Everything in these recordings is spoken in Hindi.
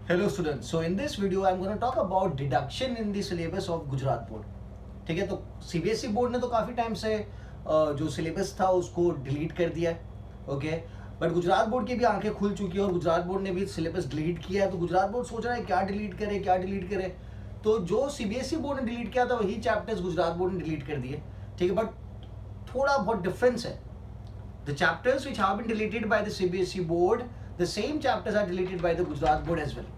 Hello students. So in this video I'm going to talk about deduction in the syllabus of Gujarat board. ठीक है, तो सीबीएसई बोर्ड ने तो काफ़ी टाइम से जो सिलेबस था उसको डिलीट कर दिया है. ओके, बट गुजरात बोर्ड की भी आंखें खुल चुकी है और गुजरात बोर्ड ने भी सिलेबस डिलीट किया है. तो गुजरात बोर्ड सोच रहा है क्या डिलीट करे. तो जो सीबीएसई बोर्ड ने डिलीट किया था वही चैप्टर्स गुजरात बोर्ड ने डिलीट कर दिए. ठीक है, बट थोड़ा बहुत डिफरेंस है. The chapters which have been deleted by the CBSE board, the same chapters are deleted by the Gujarat board as well.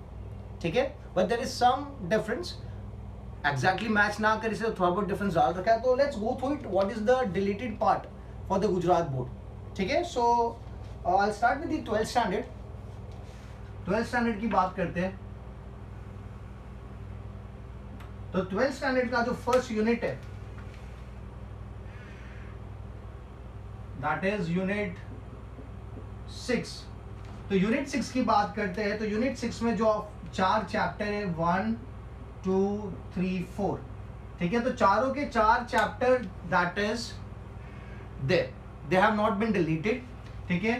ठीक है, but there is some difference. Exactly match ना कर इसे थोड़ा बहुत difference डाल रखा है. तो let's go through it. What is the deleted part for the Gujarat board? ठीक है, so I'll start with the 12th standard. 12th standard की बात करते हैं. तो 12th standard का जो first unit है, that is unit 6. तो यूनिट 6 की बात करते हैं. तो यूनिट 6 में जो 4 चैप्टर है 1 2 3 4. ठीक है, तो चारों के 4 chapter that is they have not been deleted. ठीक है,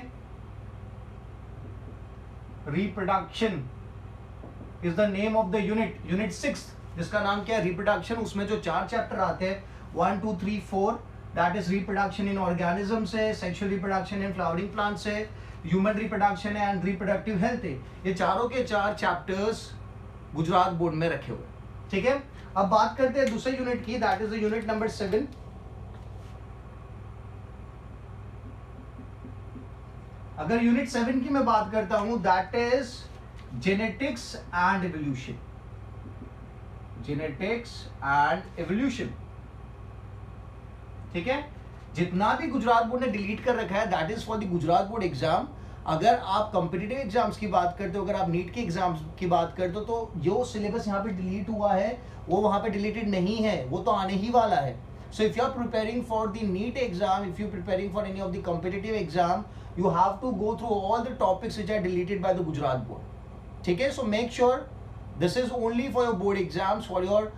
reproduction is the name of the unit 6 जिसका नाम क्या है, रिप्रोडक्शन. उसमें जो 4 चैप्टर आते हैं 1 2 3 4 that is reproduction in organism से, sexual reproduction in flowering plant से, human reproduction and reproductive health है. ये चारों के 4 चैप्टर्स गुजरात बोर्ड में रखे हुए. ठीक है, अब बात करते हैं दूसरे यूनिट की, that is the unit number 7. अगर यूनिट 7 की मैं बात करता हूं that is genetics and evolution. Genetics and evolution. ठीक है, जितना भी गुजरात बोर्ड ने डिलीट कर रखा है that is for the Gujarat board exam. अगर आप कॉम्पिटिटिव एग्जाम्स की बात करते हो, अगर आप नीट के एग्जाम्स की बात करते हो, तो जो सिलेबस यहाँ पे डिलीट हुआ है वो वहाँ पे डिलीटेड नहीं है, वो तो आने ही वाला है. So if you are preparing for the NEET exam, if you preparing for any of the competitive exam, you have to go through all the topics which are deleted by the Gujarat board. ठीक है, so make sure this is only for your board exams, for your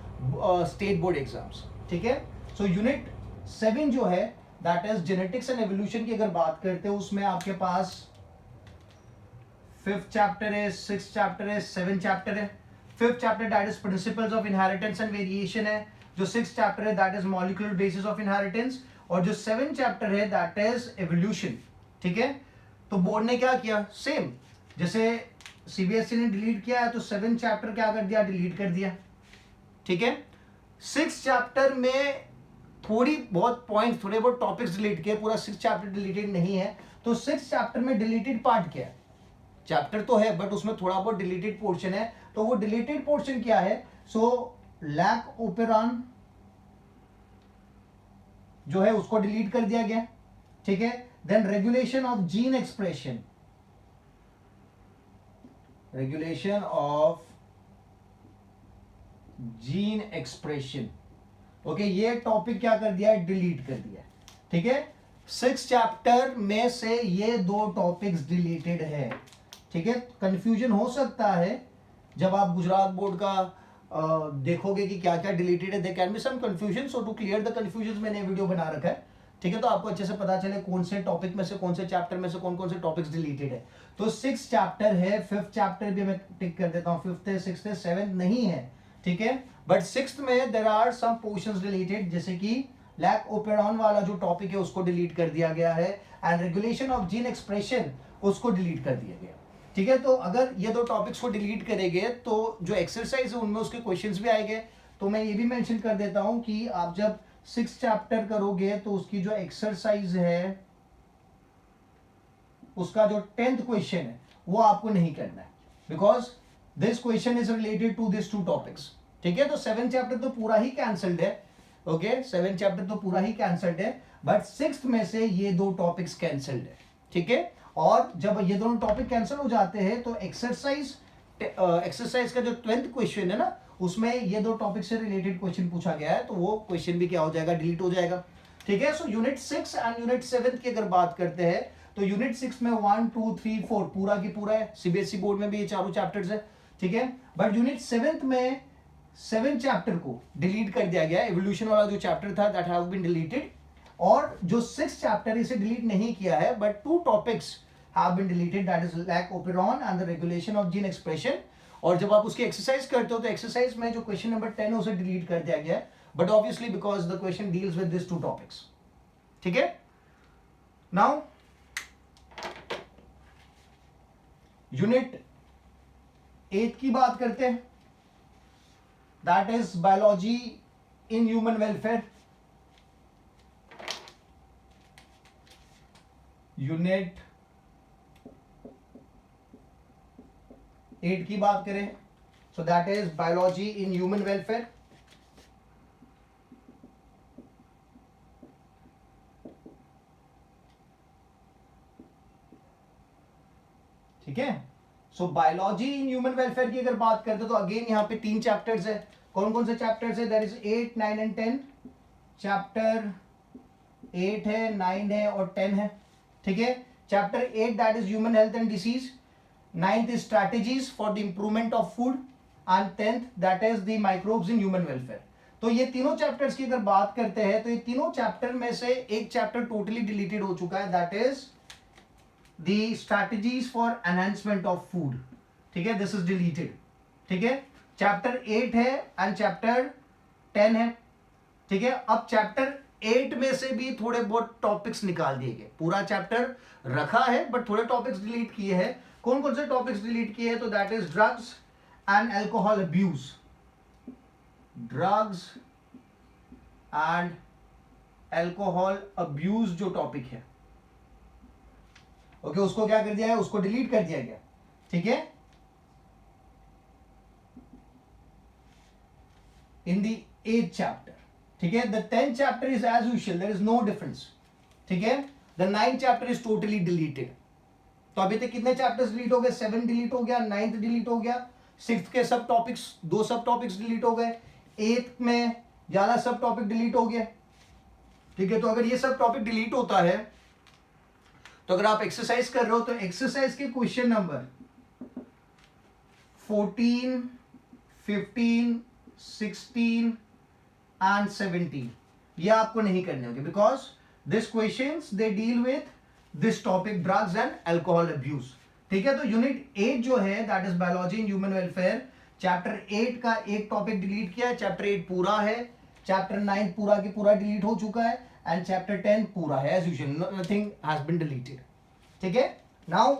state board exams. ठीक है, सो यूनिट 7 जो है that is genetics and evolution की अगर बात करते हो, उसमें आपके पास 5th चैप्टर है, 6th चैप्टर है, 7th चैप्टर है. 5th chapter that is principles of inheritance and variation है. जो 6th चैप्टर है that is molecular basis of inheritance. और जो 7th चैप्टर है दैट इज एवोल्यूशन. ठीक है, तो बोर्ड ने क्या किया, सेम जैसे सीबीएसई ने डिलीट किया है तो 7th चैप्टर क्या कर दिया, डिलीट कर दिया. ठीक है, 6th चैप्टर में थोड़ी बहुत पॉइंट्स, थोड़े बहुत टॉपिक्स डिलीट किए, पूरा 6th चैप्टर डिलीटेड नहीं है. तो 6th चैप्टर में डिलीटेड पार्ट क्या है, चैप्टर तो है बट उसमें थोड़ा बहुत डिलीटेड पोर्शन है. तो वो डिलीटेड पोर्शन क्या है, सो लैक ओपेरॉन जो है उसको डिलीट कर दिया गया. ठीक है, then regulation of gene expression, regulation of gene expression. Okay, ये टॉपिक क्या कर दिया है, डिलीट कर दिया. ठीक है, 6 चैप्टर में से ये 2 टॉपिक्स डिलीटेड है. ठीक है, कंफ्यूजन हो सकता है जब आप गुजरात बोर्ड का देखोगे कि क्या क्या डिलीटेड है. There can be some confusion, so to clear the confusion मैंने वीडियो बना रखा है. ठीक है, तो आपको अच्छे से पता चले कौन से टॉपिक में से, कौन से चैप्टर में से कौन कौन से टॉपिक्स डिलीटेड है. तो 6 चैप्टर है, 5th चैप्टर भी मैं टिक कर देता हूं, 5th है, 6th है, 7th नहीं है. ठीक है, बट 6th में there are some portions deleted, जैसे कि लैक ओपेरॉन वाला जो टॉपिक है उसको डिलीट कर दिया गया है and regulation of gene expression उसको डिलीट कर दिया गया. ठीक है, तो अगर ये 2 टॉपिक्स को डिलीट करेंगे तो जो एक्सरसाइज है उनमें उसके क्वेश्चंस भी आएंगे. तो मैं ये भी मेंशन कर देता हूं कि आप जब 6th चैप्टर करोगे तो उसकी जो एक्सरसाइज है उसका जो 10th क्वेश्चन है वो आपको नहीं करना है, because this question is related to this 2 topics. ठीक है, तो 7th चैप्टर तो पूरा ही कैंसल्ड है. ओके, 7th चैप्टर तो पूरा ही कैंसल्ड है, बट 6th में से ये 2 टॉपिक्स कैंसल्ड है. ठीक है, और जब ये दोनों टॉपिक कैंसिल हो जाते हैं तो एक्सरसाइज का जो 10th क्वेश्चन है ना, उसमें ये 2 टॉपिक से रिलेटेड क्वेश्चन पूछा गया है, तो वो क्वेश्चन भी क्या हो जाएगा, डिलीट हो जाएगा. ठीक है, सो यूनिट 6 एंड यूनिट 7 की अगर बात करते हैं तो यूनिट 6 में 1 2 3 4 पूरा की पूरा है. सीबीएसई बोर्ड में भी ये चारों चैप्टर्स है. ठीक है, बट यूनिट 7 में 7 चैप्टर को डिलीट कर दिया गया. एवोल्यूशन वाला जो चैप्टर था दैट हैव बीन डिलीटेड. और जो 6th चैप्टर इसे डिलीट नहीं किया है, but 2 topics have been deleted, that is lac operon and the regulation of gene expression. और जब आप उसकी एक्सरसाइज करते हो तो एक्सरसाइज में जो क्वेश्चन नंबर 10 है उसे डिलीट कर दिया गया है, but obviously because the question deals with this to topics. ठीक है, नाउ यूनिट 8 की बात करते हैं, that is biology in human welfare. Unit 8 की बात करें, so that is biology in human welfare. ठीक है, सो बायोलॉजी इन ह्यूमन वेलफेयर की अगर बात करते तो अगेन यहां पे 3 चैप्टर्स है। कौन कौन से चैप्टर्स है? That is 8, 9 and 10। चैप्टर 8 है, 9 है और 10 है। ठीक है, chapter 8 that is human health and disease, 9th is strategies for the improvement of food and 10th that is the microbes in human welfare. तो ये तीनों चैप्टर्स की अगर बात करते हैं तो ये तीनों चैप्टर में से एक चैप्टर टोटली डिलीटेड हो चुका है, that is the strategies for enhancement of food। ठीक है, this is deleted। ठीक है, चैप्टर 8 है एंड चैप्टर 10 है। ठीक है, अब चैप्टर 8 में से भी थोड़े बहुत टॉपिक्स निकाल दिए गए, पूरा चैप्टर रखा है बट थोड़े टॉपिक्स डिलीट किए हैं। कौन कौन से टॉपिक्स डिलीट किए हैं? तो that is drugs and alcohol abuse. Drugs and alcohol abuse जो टॉपिक है, ओके, उसको क्या कर दिया है? उसको डिलीट कर दिया गया। ठीक है, इन द 8th चैप्टर। ठीक है, the 10th chapter is as usual, there is no difference. ठीक है, the 9th chapter is totally deleted. तो अभी तक कितने चैप्टर्स डिलीट हो गए? 7 डिलीट हो गया, 9th डिलीट हो गया, 6th के सब टॉपिक्स, 2 सब टॉपिक्स डिलीट हो गए, 8th में ज्यादा सब टॉपिक डिलीट हो गया। ठीक है, तो अगर ये सब टॉपिक डिलीट होता है तो अगर आप एक्सरसाइज कर रहे हो तो एक्सरसाइज के क्वेश्चन नंबर 14, 15, 16 एंड 17 ये आपको नहीं करने होंगे, because this questions they deal with this topic, drugs and alcohol abuse. ठीक है, तो यूनिट 8 जो है that is biology in human welfare, chapter 8 का एक टॉपिक डिलीट किया है, चैप्टर 8 पूरा है, चैप्टर 9 पूरा की पूरा डिलीट हो चुका है एंड चैप्टर 10 पूरा है as usual, nothing has been deleted. ठीक है, now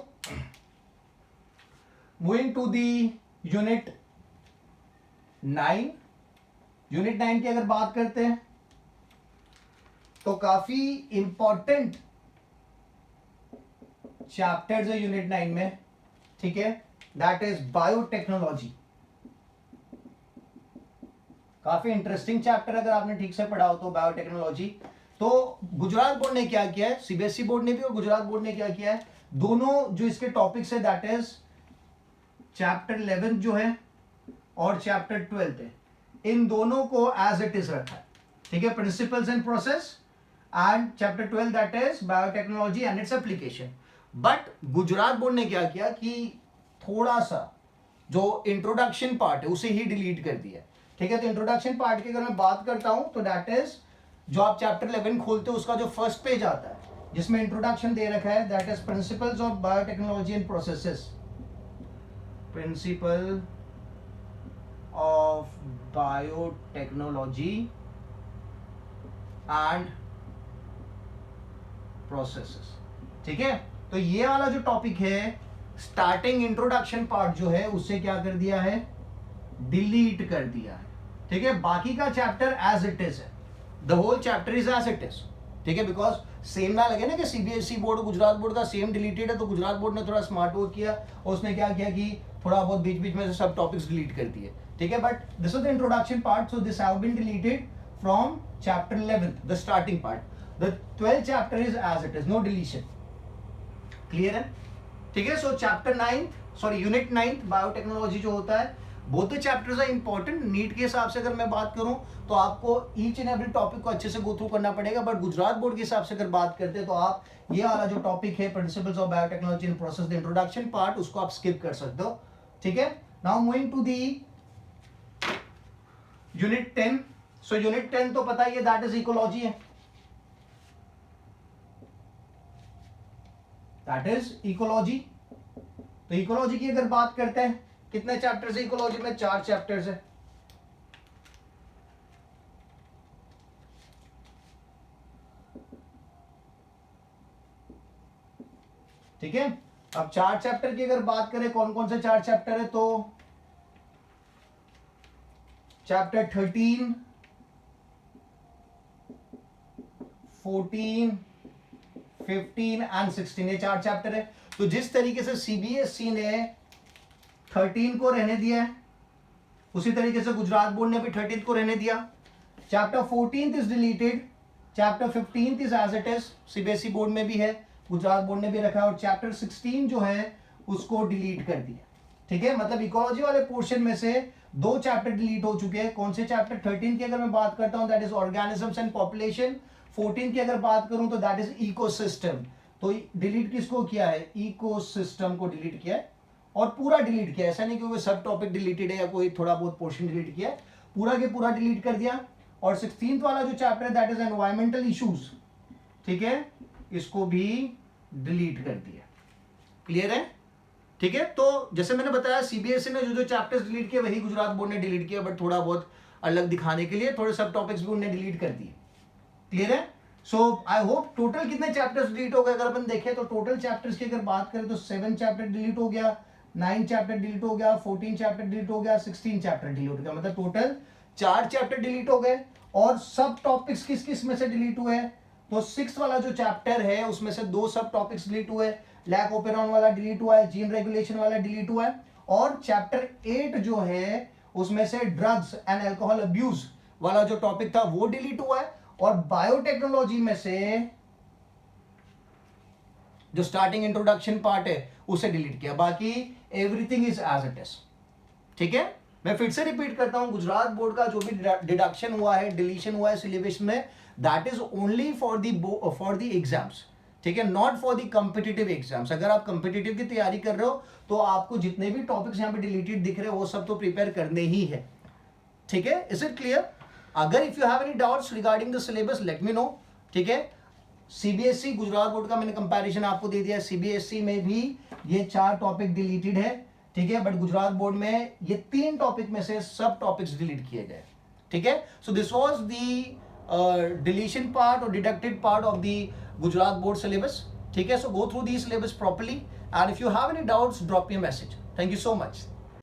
moving to the unit 9। Unit 9 की अगर बात करते हैं तो काफी इंपॉर्टेंट चैप्टर्स है यूनिट 9 में। ठीक है, दैट इज बायोटेक्नोलॉजी। काफी इंटरेस्टिंग चैप्टर अगर आपने ठीक से पढ़ा हो तो बायोटेक्नोलॉजी। तो गुजरात बोर्ड ने क्या किया है, सीबीएसई बोर्ड ने भी और गुजरात बोर्ड ने क्या किया है, दोनों जो इसके टॉपिक्स है दैट इज चैप्टर 11 जो है और चैप्टर 12 है, इन दोनों को एज इट इज रखा है। ठीक है, principles and process and chapter 12 that is biotechnology and its application. But Gujarat board ने क्या किया कि थोड़ा सा जो इंट्रोडक्शन पार्ट है उसे ही डिलीट कर दिया। ठीक है, तो इंट्रोडक्शन पार्ट की अगर मैं बात करता हूं तो दैट इज जो आप चैप्टर 11 खोलते हो उसका जो फर्स्ट पेज आता है जिसमें इंट्रोडक्शन दे रखा है, that is principles of biotechnology and processes. Principle of biotechnology and processes. ठीक है, तो ये वाला जो टॉपिक है स्टार्टिंग इंट्रोडक्शन पार्ट जो है उससे क्या कर दिया है, डिलीट कर दिया है। ठीक है, बाकी का चैप्टर एज इट इज है, the whole chapter is as it is. ठीक है, बिकॉज सेम ना लगे ना कि सीबीएसई बोर्ड और गुजरात बोर्ड का सेम डिलीटेड है, तो गुजरात बोर्ड ने थोड़ा स्मार्ट वर्क किया और उसने क्या किया कि थोड़ा बहुत बीच बीच में से सब टॉपिक्स डिलीट कर दिए। ठीक है, but this is the introduction part, so this have been deleted from chapter 11 the starting part. The 12th chapter is as it is, no deletion. Clear है? ठीक है, so chapter 9 sorry unit 9 biotechnology जो होता है, both the chapters are important. NEET के हिसाब से अगर मैं बात करूं तो आपको ईच एंड एवरी टॉपिक को अच्छे से गो थ्रू करना पड़ेगा, बट गुजरात बोर्ड के हिसाब से अगर बात करते हैं तो आप ये वाला जो टॉपिक है principles of biotechnology and process, the introduction part, उसको आप स्किप कर सकते हो। ठीक है, now moving to the unit 10। So unit 10 तो पता ही है दैट इज इकोलॉजी है, दैट इज इकोलॉजी। तो इकोलॉजी की अगर बात करते हैं कितने चैप्टर्स है इकोलॉजी में? 4 चैप्टर्स है। ठीक है, अब 4 चैप्टर की अगर बात करें, कौन कौन से 4 चैप्टर है, तो चैप्टर 13, 14, 15 एंड 16, ये 4 चैप्टर है। तो जिस तरीके से सीबीएसई ने 13 को रहने दिया है, उसी तरीके से गुजरात बोर्ड ने भी 13 को रहने दिया। Chapter 14 is deleted, chapter 15 is as it is, CBSE board में भी है, गुजरात बोर्ड ने भी रखा है, और चैप्टर 16 जो है उसको डिलीट कर दिया। ठीक है, मतलब इकोलॉजी वाले पोर्शन में से 2 चैप्टर डिलीट हो चुके हैं। कौन से चैप्टर? 13 की अगर मैं बात करता हूं that is organisms and population, 14 की अगर बात करूं तो दैट इज इकोसिस्टम। तो डिलीट किसको किया है? इकोसिस्टम को डिलीट किया है, और पूरा डिलीट किया है। ऐसा नहीं कि कोई सब टॉपिक डिलीटेड है या कोई थोड़ा बहुत पोर्शन डिलीट किया है, पूरा के पूरा डिलीट कर दिया। और 16th वाला जो चैप्टर है दैट इज एनवायरमेंटल इश्यूज, ठीक है, इसको भी डिलीट कर दिया। क्लियर है? ठीक है, तो जैसे मैंने बताया सीबीएसई ने जो चैप्टर्स डिलीट किए वही गुजरात बोर्ड ने डिलीट किया, बट थोड़ा बहुत अलग दिखाने के लिए थोड़े सब टॉपिक्स भी उन्होंने डिलीट कर दिए। क्लियर है? सो आई होप टोटल कितने चैप्टर्स डिलीट हो गए अगर अपन देखें तो टोटल चैप्टर्स की अगर बात करें तो 7 चैप्टर डिलीट हो गया, 9 चैप्टर डिलीट हो गया, 14 चैप्टर डिलीट हो गया, 16 चैप्टर डिलीट हो गया, मतलब टोटल 4 चैप्टर डिलीट हो गए। और सब टॉपिक्स किस किस में से डिलीट हुए? तो 6 वाला जो चैप्टर है उसमें से 2 सब टॉपिक्स डिलीट हुए, लैक ओपेरॉन वाला डिलीट हुआ है, जीन रेगुलेशन वाला डिलीट हुआ है, और चैप्टर 8 जो है उसमें से ड्रग्स एंड अल्कोहल अब्यूज वाला जो टॉपिक था वो डिलीट हुआ है, और बायोटेक्नोलॉजी में से जो स्टार्टिंग इंट्रोडक्शन पार्ट है उसे डिलीट किया, बाकी everything is as it is. ठीक है, मैं फिर से रिपीट करता हूं, गुजरात बोर्ड का जो भी डिडक्शन हुआ है, डिलीशन हुआ है सिलेबस में, that is only for the exams. ठीक है, not for the competitive exams. अगर आप कॉम्पिटिटिव की तैयारी कर रहे हो तो आपको जितने भी टॉपिक्स यहां पे डिलीटेड दिख रहे हैं वो सब तो प्रिपेयर करने ही है। ठीक है, इज इट क्लियर? अगर if you have any doubts regarding the syllabus let me know. ठीक है, सीबीएसई गुजरात बोर्ड का मैंने कंपैरिजन आपको दे दिया। सीबीएसई में भी ये 4 टॉपिक डिलीटेड है, ठीक है, बट गुजरात बोर्ड में ये 3 टॉपिक में से सब टॉपिक्स डिलीट किए गए। ठीक है, so this was the deletion part और deducted part of the Gujarat board syllabus. ठीक है, so go through the syllabus properly, and if you have any doubts drop me a message. Thank you so much.